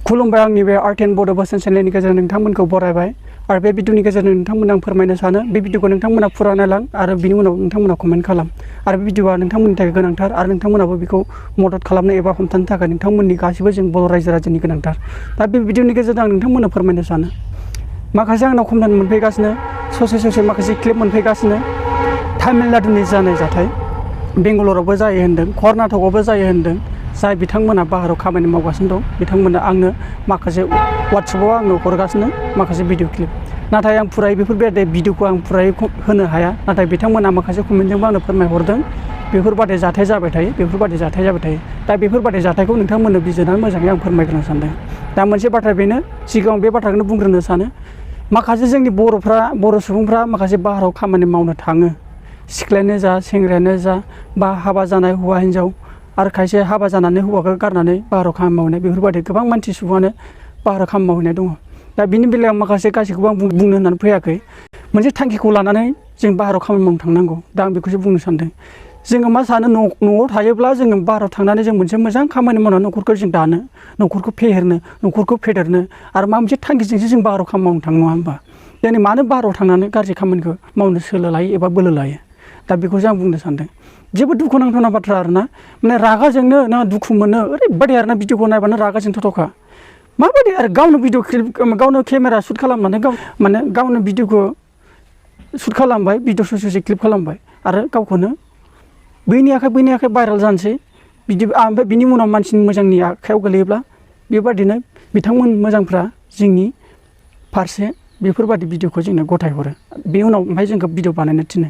खुलुमबाय आंनि बे आर्ट एन्ड बड' बोसोन चेनेलनि गेजेरजों नोंथांमोनखौ बरायबाय आरो बे भिडिअनि गेजेरजों नोंथांमोन आं फोरमायनो सानो बे भिडिअखौ नोंथांमोना फुरा नायलां आरो बिनि उनाव नोंथांमोना कमेन्ट खालाम आरो बे भिडिअआ नोंथांमोननि थाखाय गोनांथार आरो नोंथांमोनाबो बेखौ मदद खालामनो एबा हमथानो थाखाय नोंथांमोननि गासिबो जों बर' रायजो राजानि गोनांथार दा बे भिडिअनि गेजेरजों आं नोंथांमोननो फोरमायनो सानो माखासे आंनाव कमप्लेन मोनफैगासिनो ससे माखासे क्लिप मोनफैगासिनो तामिलनाडुनि जानाय जाथाय बेंगालरावबो जायो होन्दों कर्नाटकआवबो जायो होन्दों जाय बिथांमोना बाहेरायाव खामानि मावगासिनो दं बिथांमोना आंनो माखासे वाट्सएपआव आंनो हरगासिनो माखासे भिडिअ क्लिप नाथाय आं फुरायै बेफोरबायदि भिडिअखौ आं फुरायै होनो हाया नाथाय बिथांमोना माखासे कमेन्टजोंबो आंनो फोरमायहरदों बेफोरबायदि जाथाय जाबाय थायो दा बेफोरबायदि जाथायखौ नोंथांमोननो बिजिरनानै मोजाङै आं फोरमायग्रोनो सानदों दा मोनसे बाथ्रा बेनो सिगाङाव बे बाथ्राखौनो बुंग्रोनो सानो माखासे जोंनि बर' सुबुंफ्रा माखासे बाहेरायाव खामानि मावनो थाङो सिख्लायानो जा सेंग्रायानो जा बा हाबा जानाय हौवा हिन्जाव आरो खायसे हाबा जानानै हौवाखौ गारनानै बाहेरायाव खामानि मावनाय बेफोरबायदि गोबां मानसि सुबुङानो बाहेरायाव खामानि मावहैनाय दङ दा बिनि बेलायाव माखासे गासैखौबो आं बुंनो होननानै फैयाखै मोनसे थांखिखौ लानानै जों बाहेरायाव खामानि मावनो थांनांगौ दा आं बेखौसो बुंनो सानदों जोङो मा सानो न'आव थायोब्ला जोङो बाहेरायाव थांनानै जों मोनसे मोजां खामानि मावनानै न'खरखौ जों दानो न'खरखौ फेहेरनो न'खरखौ फेदेरनो आरो मा मोनसे थांखिजोंसो जों बाहेरायाव खामानि मावनो थाङो नङा होमबा दिनै मानो बाहेरायाव थांनानै गाज्रि खामानिखौ मावनो सोलो लायो एबा बोलो लायो दा बेखौसो आं बुंनो सानदों जेबो दुखुनांथावना बाथ्रा आरोना माने रागाजोंनो ना दुखु मोनो ओरैबायदि आरोना भिडिअखौ नायबानो रागाजों थथ'खा माबायदि आरो गावनो भिडिअ क्लिप गावनो केमेरा शुट खालामनानै गावनो भिडिअखौ शुट खालामबाय भिडिअ ससे क्लिप खालामबाय आरो गावखौनो बैनि आखाइ भाइरेल जानोसै बिदि ओमफ्राय बिनि उनाव मानसिनि मोजांनि आखायाव गोलैयोब्ला बेबादिनो बिथांमोन मोजांफ्रा जोंनि फारसे बेफोरबादि भिडिअखौ जोंनो गथायहरो बे उनाव ओमफ्राय जोंखौ भिडिअ बानायनो थिनो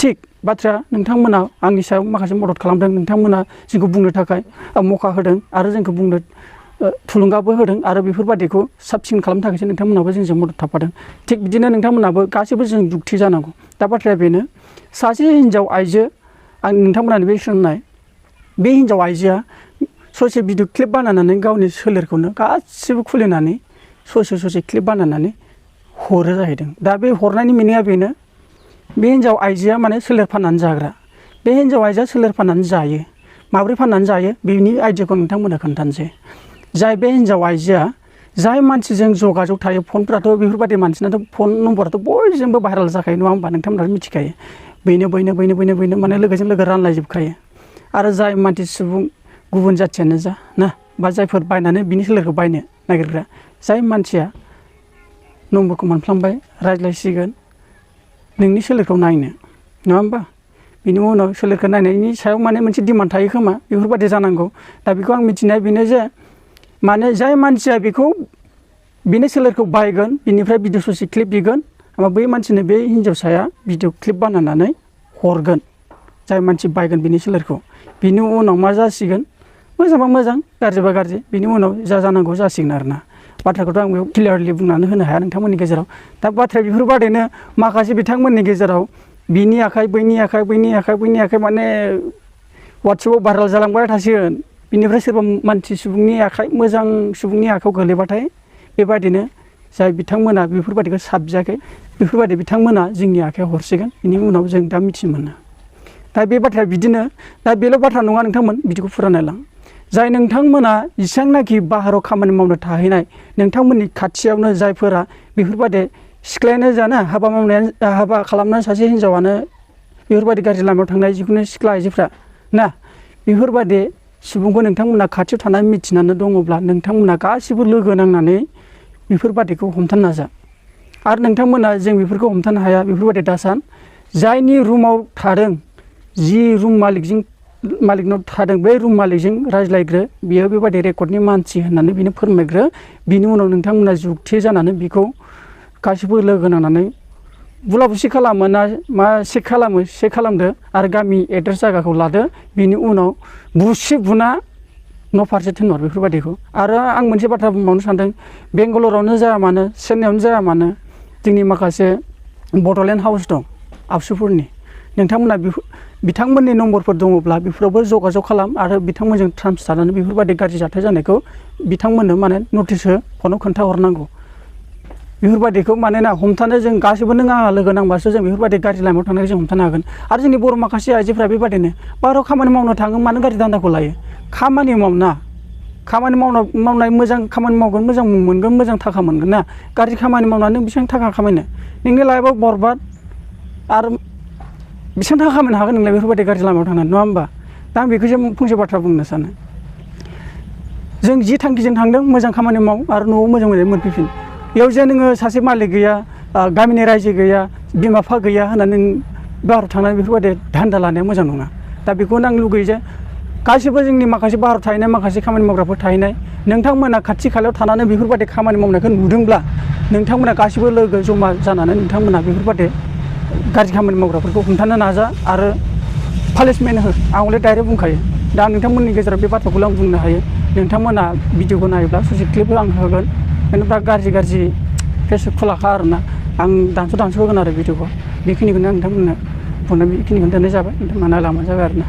थिग बाथ्राया नोंथांमोना आंनि सायाव माखासे मदद खालामदों नोंथांमोना जोंखौ बुंनो थाखाय मौका होदों आरो जोंखौ बुंनो थुलुंगाबो होदों आरो बेफोरबादिखौ साबसिन खालामनो थाखायसो नोंथांमोनाबो जोंजों मदद थाफादों थिग बिदिनो नोंथांमोनाबो गासैबो जों जुक्ति जानांगौ दा बाथ्राया बेनो सासे हिन्जाव आइजो आं नोंथांमोनानो बे सोंनाय बे हिन्जाव आइजोआ ससे भिडिअ क्लिप बानायनानै गावनि सोलेरखौनो गासिबो खुलिनानै ससे क्लिप बानायनानै हरो जाहैदों दा बे हरनायनि मिनिङा बेनो बे हिन्जाव आइजोआ माने सोलेर फाननानै जाग्रा बे हिन्जाव आइजोआ सोलेर फाननानै जायो माब्रै फाननानै जायो बेनि आइडियाखौ नोंथांमोना खोन्थानोसै जाय बे हिन्जाव आइजोआ जाय मानसिजों जगाजग थायो फनफोराथ' बेफोरबायदि मानसिनाथ' फन नम्बराथ' बयजोंबो भाइरेल जाखायो नङा होमबा नोंथांमोनाथ' मिथिखायो बैनो माने लोगोजों लोगो रानलायजोबखायो आरो जाय मानसि सुबुं गुबुन जाथियानो जा ना बा जायफोर बायनानै बिनि सोलेरखौ बायनो नागिरग्रा जाय मानसिया नम्बरखौ मोनफ्लांबाय रायज्लायसिगोन नोंनि सोलेरखौ नायनो नङा होमबा बिनि उनाव सोलेरखौ नायनायनि सायाव माने मोनसे डिमान्ड थायो खोमा बेफोरबायदि जानांगौ दा बेखौ आं मिथिनाया बेनो जे माने जाय मानसिया बेनि सोलेरखौ बायगोन बिनिफ्राय भिडिअ ससे क्लिप बिगोन ओमफ्राय बै मानसिनो बे हिन्जावसाया भिडिअ क्लिप बानायनानै हरगोन जाय मानसि बायगोन बिनि सोलेरखौ बिनि उनाव मा जासिगोन मोजांबा मोजां गाज्रिबा गाज्रि बिनि उनाव जानांगौ जासिगोन आरोना बाथ्राखौथ' आं बेयाव क्लियारलि बुंनानै होनो हाया नोंथांमोननि गेजेराव दा बाथ्राया बेफोरबादिनो माखासे बिथांमोननि गेजेराव बिनि आखाइ बैनि आखाइ माने वाट्सएपआव भाइरेल जालांबाय थासिगोन बिनिफ्राय सोरबा मानसि सुबुंनि आखाइ मोजां सुबुंनि आखाइयाव गोलैबाथाय बेबादिनो जाय बिथांमोना बेफोरबादिखौ साबजायाखै बेफोरबादि बिथांमोना जोंनि आखाइयाव हरसिगोन बिनि उनाव जों दा मिथिनो मोनो दा बे बाथ्राया बिदिनो दा बेल' बाथ्रा नङा नोंथांमोन बिदिखौ फुरा नायलां जाय नोंथांमोना जेसेबांनाखि बाहेरायाव खामानि मावनो थाहैनाय नोंथांमोननि खाथियावनो जायफोरा बेफोरबायदि सिख्लायानो जाना हाबा खालामनाय सासे हिन्जावानो बेफोरबायदि गाज्रि लामायाव थांनाय जिखुनु सिख्ला आइजोफ्रा ना बेफोरबायदि सुबुंखौ नोंथांमोना खाथियाव थानानै मिथिनानै दङब्ला नोंथांमोना गासिबो लोगो नांनानै बेफोरबादिखौ हमथानो नाजा आरो नोंथांमोना जों बेफोरखौ हमथानो हाया बेफोरबायदि दासान जायनि रुमाव थादों जि रुम मालिकनाव थादों बै रुम मालिकजों रायज्लायग्रो बियो बेबायदि रेकर्डनि मानसि होननानै बिनो फोरमायग्रो बिनि उनाव नोंथांमोना जुक्ति जानानै बेखौ गासिबो लोगो नांनानै बुला बुसि खालामो ना मा चेक खालामदो आरो गामि एड्रेस जायगाखौ लादो बिनि उनाव बुना न' फारसे थिनहर बेफोरबायदिखौ आरो आं मोनसे बाथ्रा बुंबावनो सानदों बेंगालरावनो जाया मानो चेन्नाइआवनो जाया मानो जोंनि माखासे बड'लेण्ड हाउस दं आबसुफोरनि नोंथांमोना बिथांमोननि नम्बरफोर दङब्ला बेफोरावबो जगाजग खालाम आरो बिथांमोनजों टार्म्स लानानै बेफोरबायदि गाज्रि जाथाय जानायखौ बिथांमोननो माने नटिस फनाव खोन्थाहरनांगौ बेफोरबायदिखौ मानोना हमथानो जों गासिबो नों आंहा लोगो नांबासो जों बेफोरबायदि गाज्रि लामायाव थांनायखौ जों हमथानो हागोन आरो जोंनि बर' माखासे आइजोफ्रा बेबायदिनो बाहेरायाव खामानि मावनो थाङो मानो गाज्रि दान्दाखौ लायो खामानि मावना खामानि मावनाय मोजां खामानि मावगोन मोजां मुं मोनगोन मोजां थाखा मोनगोन ना गाज्रि खामानि मावनानै नों बेसेबां थाखा खामायनो नोंनि लाइफआव बरबाद आरो बेसेबां थाखा खामायनो हागोन नोंलाय बेफोरबायदि गाज्रि लामायाव थांनानै नङा होमबा दा आं बेखौसो फंसे बाथ्रा बुंनो सानो जों जि थांखिजों थांदों मोजां खामानि माव आरो न'आव मोजां मोजाङै मोनफैफिन बेयाव जे नोङो सासे मालिक गैया गामिनि रायजो गैया बिमा बिफा गैया होननानै नों बाहेरायाव थांनानै बेफोरबायदि धान्दा लानाया मोजां नङा दा बेखौनो आं लुगैयो जे गासिबो जोंनि माखासे बाहेरायाव थाहैनाय माखासे खामानि मावग्राफोर थाहैनाय नोंथांमोना खाथि खालायाव थानानै बेफोरबायदि खामानि मावनायखौ नुदोंब्ला नोंथांमोना गासिबो लोगो जमा जानानै नोंथांमोना बेफोरबायदि गाज्रि खामानि मावग्राफोरखौ हमथानो नाजा आरो पानिशमेन्ट हो आं हले डाइरेक्ट बुंखायो दा नोंथांमोननि गेजेराव बे बाथ्राखौल' आं बुंनो हायो नोंथांमोना भिडिअखौ नायोब्ला ससे क्लिपबो आं होगोन बेनिफ्राय गाज्रि फेसबुक खुलाखा आरोना आं दानस' होगोन आरो भिडिअखौ बेखिनिखौनो आं नोंथांमोननो बुंनाय बेखिनिखौनो दोननाय जाबाय नोंथांमोना नायलांबानो जाबाय आरोना